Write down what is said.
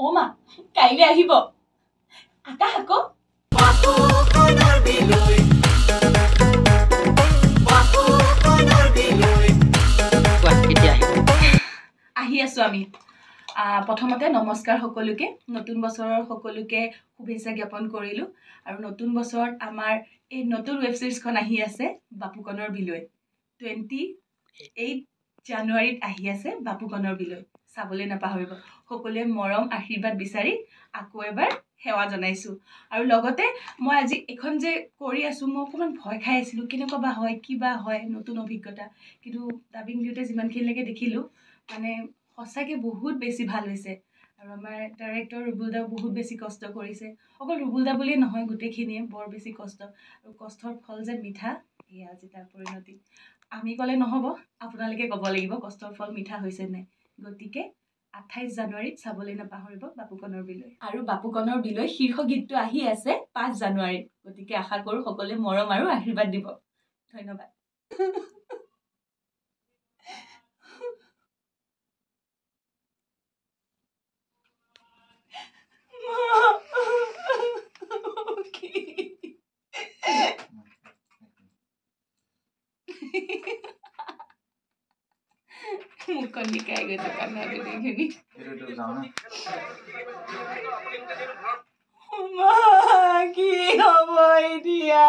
ও মা কাইলে আহিব আকাশ আকৌ আহি আছো আমি প্ৰথমতে নমস্কাৰ সকলোকে নতুন বছৰৰ সকলোকে শুভেচ্ছা জ্ঞাপন কৰিলো আৰু নতুন বছৰত আমাৰ এই নতুন ওয়েব সিৰিজখন আহি আছে বাপুকণৰ বিলৈ 28 জানুৱাৰীত আহি আছে বাপুকণৰ বিলৈ চাবলৈ নাপাহৰিব সকলোৱে মৰম আশীৰ্বাদ বিচাৰি আকৌ এবাৰ সেৱা জনাইছো আৰু লগতে মই আজি এখন যে কৰি আছো মই অকমান ভয় খাই আছিলো কেনেকুৱা বা হয় কিবা হয় নতুন অভিজ্ঞতা কিন্তু ডাবিং দিওঁতে যিমানখিনিলৈকে দেখিলো মানে সঁচাকে বহুত বেছি ভাল হৈছে আৰু আমাৰ ডাইৰেক্টৰ ৰুবুলদাও বহুত বেছি কষ্ট কৰিছে অকল ৰুবুলদা বুলিয়ে নহয় গোটেইখিনিয়ে বৰ বেছি কষ্ট আৰু কষ্টৰ ফল যে মিঠা এয়া আজি তাৰ পৰিণতি আমি ক'লে নহ'ব আপোনালোকে ক'ব লাগিব কষ্টৰ ফল মিঠা হৈছে নাই গতিকে 28 জানুৱাৰীত চাবলৈ নাপাহৰিব বাপুকণৰ বিলৈ আৰু বাপুকণৰ বিলৈ শীৰ্ষ গীতটো আহি আছে 5 জানুৱাৰীত গতিকে আশা কৰোঁ সকলোৱে মৰম আৰু আশীৰ্বাদ দিব ধন্যবাদ মুখখন লিকাই গৈছে কান্না গোটেইখিনি কি হ'ব এতিয়া